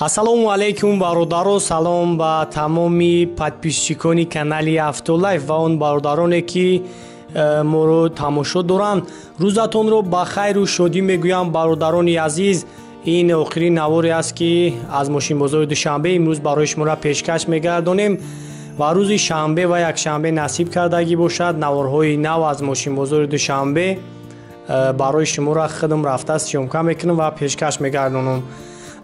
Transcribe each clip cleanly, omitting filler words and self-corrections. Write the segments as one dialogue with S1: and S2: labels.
S1: ассалому алайкум бародаро, салом ба тамоми подписчикони канали Автолайф ва он бародароне ки моро тамошо доранд. рӯзатонро ба хайру шодӣ мегӯям бародарони азиз. ин охирин наворе аст ки аз мошинбозори душанбе имрӯз барои шуморо пешкаш мегардонем ва рӯзи шанбе ва якшанбе насиб кардагӣ бошад наворҳои нав аз мошинбозори душанбе барои шуморо худам рафта сиёмка мекунам ва пешкаш мегардонам.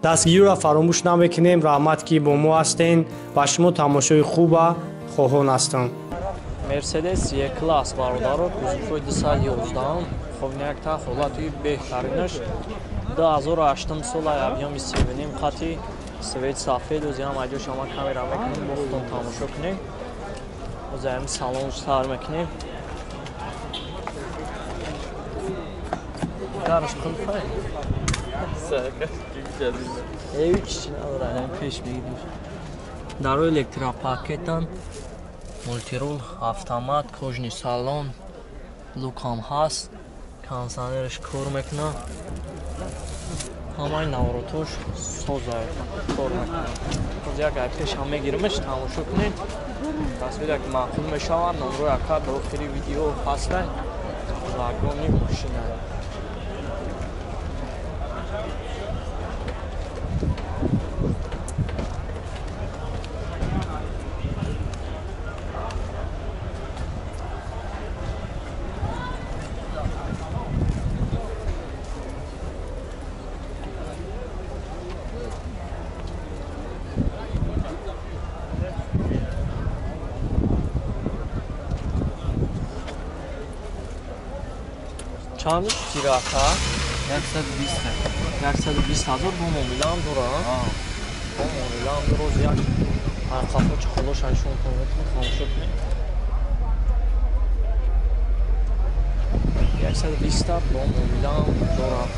S1: дастгириро фаромӯш намекунем. раҳмат ки бо мо ҳастен ва шумо тамошои хуба хоҳон ҳастам.
S2: Mercedes E-Class бародаро кузовои 211 ховнякта ҳолати беҳтаринаш 2008 сола объеми 7,5 қати свет сафед ӯзиам аҷо шама камера мекунем бо худон тамошо кунем. ӯзиам салон стар мекунем. гарш қилфай дарои электропакетан мультирул автомат кожни салон лукам ҳаст кондиционерш кор мекунад ҳамаи наворотош соза кор мекунад. як ай пешам мегиримаш тамошо кунед тасвире ки маъқул мешавад. номрои ака дар охири видео ҳастан вагони мошина. чанд тирака 120,000 бо муомилаам дорад. бо муомилаам дороз як арқафо чахолош айшон кунед тамошо кунед. 120 бо муомилаам дорад.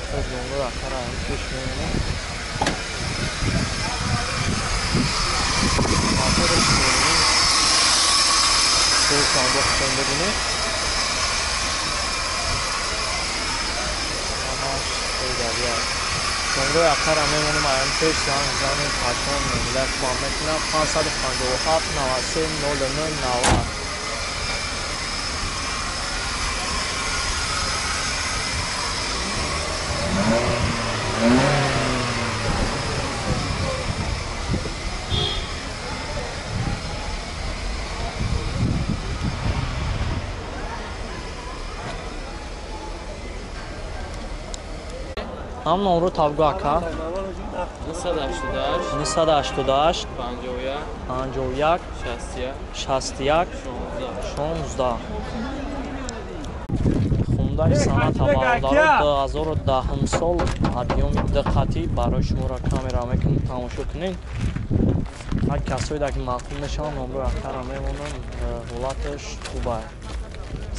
S2: хуб номро акара пеш меонам. моторш меонем. сесан бохтон бибинед. номрои акара мемонем аям пеш занг занем пашон номилаш ба мекунам 557 93 09 90. ҳам номро тавгӯ ака 988 51 61 16. хундаи санъата бародаро 2010 сол объеми диққатӣ барои шуморо камера мекунем тамошо кунем. ҳар касоеда ки маъқул мешаванд номрои акара мемонам. ҳолаташ хуба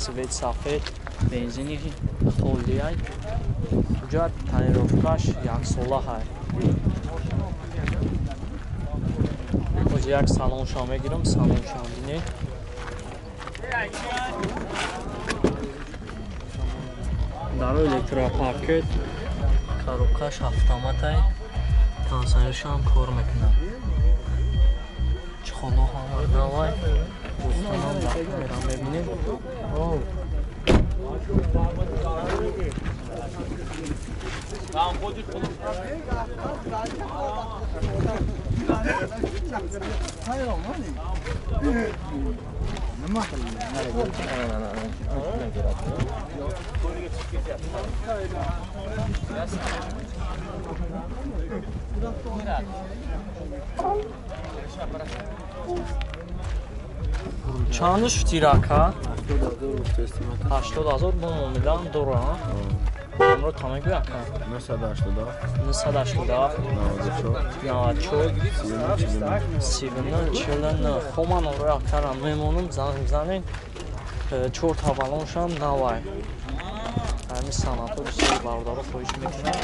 S2: свет сафед бензини холияй ҳуҷҷат тонировкаш яксола ҳай. оз як салоншо мегирам салоншо бинед. дарои электропакет коробкаш автоматай кондиционершам кор мекунад. чухоло ҳама навай бустонам ба камера мебинед. чандш тирака 80,000 бо муомилаам дорад. номро тамагӯ ака 987 94 39 хома номрои акара мемонам занг занед. 4 та балоншам навай. ҳамин санъатҳо бисёри бародаро хоҳиш мекунам.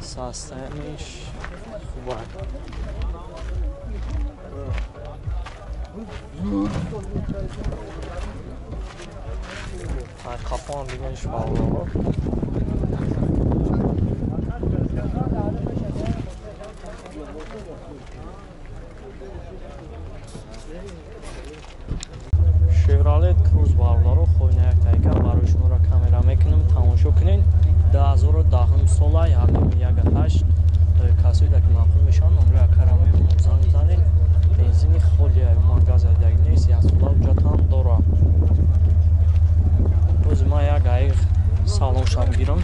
S2: ساستنش خوبه کافان بیمنش بالا شورالت کروز بالا رو خوی نیک تایکا باروش مورا کامرا میکنم تماشا کنین 2010 سال یادم یک هشت کسایی که معقول میشن نمره کرامه زنگ زنین بنزینی خیلی مانگاز دیگه نیست یا سولا وجود هم داره روز ما یک قایق سالن شب گیرم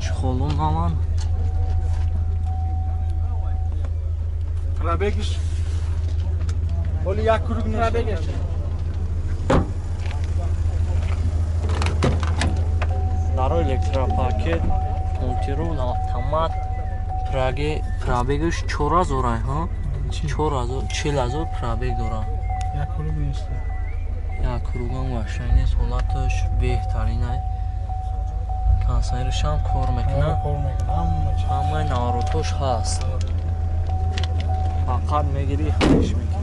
S2: چخولون همان
S3: رابگش ولی یک کروگ نیست رابگش
S2: دارو الکتروپاکت مونتیرون автомат пробегаш 4000 ها 4000 пробег дора
S3: یک کروگ نیست
S2: як кругам қашанг нест ҳолаташ беҳтарина консервш ҳам кор мекунад ҳамаи наворотош ҳаст фақат мегирӣ хамиш мекунӣ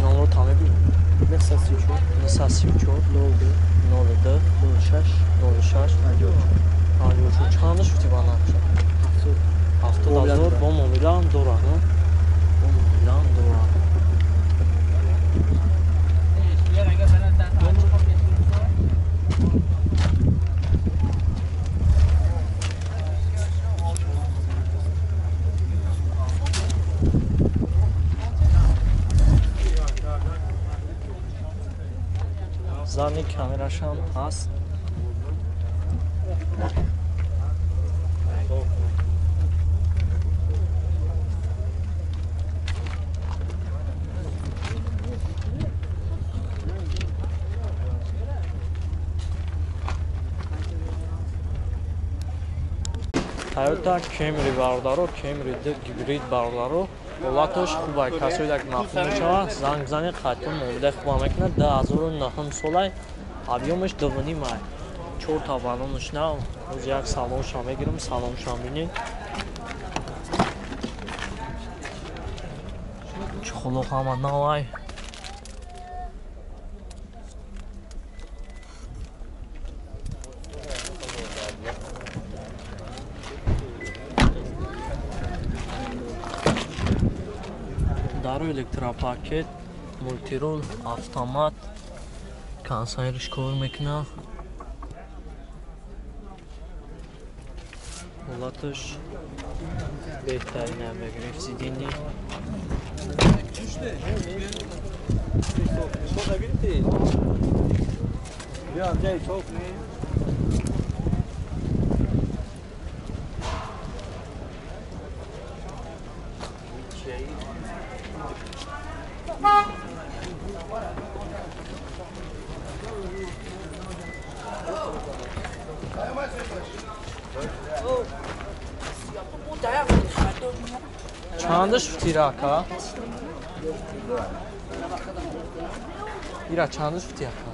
S2: номро там мебин 934 02 06 06 54 чандаш шуди банаш 70000 бо муомилаам дора бо муомилаам дора зани камерашам ҳаст Toyota Camry бардоро Camry гибрид бардоро ҳолаташ хубай касоида ки махсус мешавад занг бизани қайта муомила хуба мекунад 2009 солай объёмаш 2.5 май 4 та баллонаш нав рӯз як салонша мегирам салонша бинед чухло ҳама навай дару электропакет мультирол автомат консервш кор мекунад ҳолаташ беҳтарина бегириф сидини чандаш футирака ира чандаш футирака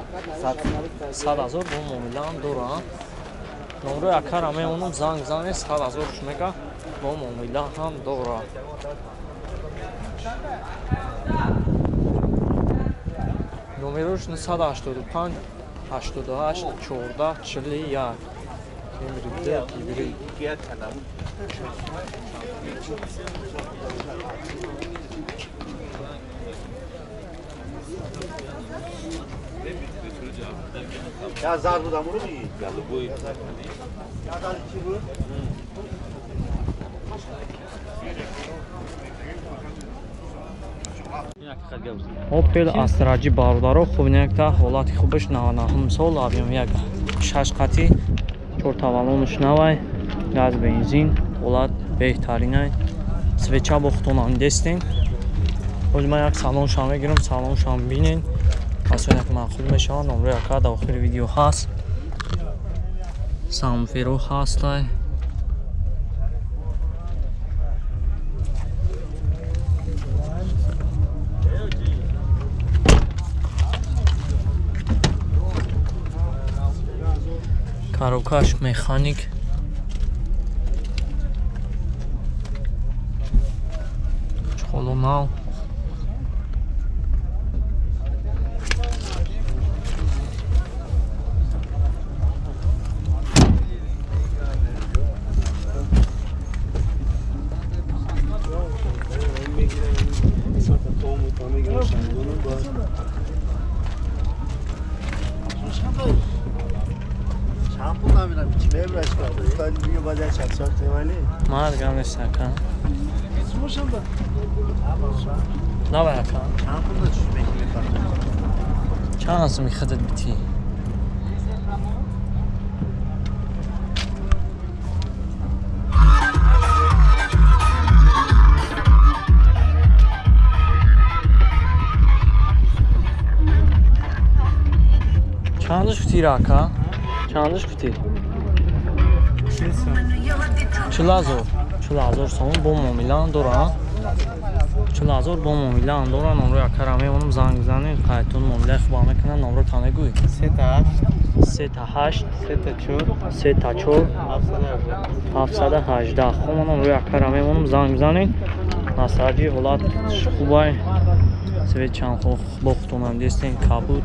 S2: 100,000 бо муомилаам дора номро якара меонам занг зане 100,000 шумека бо муомила ҳам дора номерош 185 88 14 41
S4: Ya zar bu da bunu mu yiyip geldi bu? Ya zar içi bu.
S2: Opel Astra-ҷи бародаро хубинекта ҳолати хубаш 99 сол объем як 6 қати 4 таваллонаш навай газ бензин ҳолат беҳтарин ай свеча бохтонам дестен ҳоли ман як салоншам мегирам салоншам бинен касоне ки маъқул мешавад номраи ака дар охири видео ҳаст самферо ҳастай коробкаш механик чухоло нав
S4: Şampul namiram içime evraç kaldı. Ben bir badaya çaksak temeli.
S2: мардгам нестака навака
S4: Şampul da çüşmek gibi farklı.
S2: чанд аст мехадад бити чандаш кути рака чандаш кути 40,000 сом бо муомилаам дорам 40,000 бо муомилаам дорам номро якара мевонам занг бизанем қайтон муомилаи хубам мекунам номро та мегӯй 38 34 718 хуб ман номро якара мевонам занг бизанем насаҷи ҳолат хубай свечан бохтонам дестен кабуд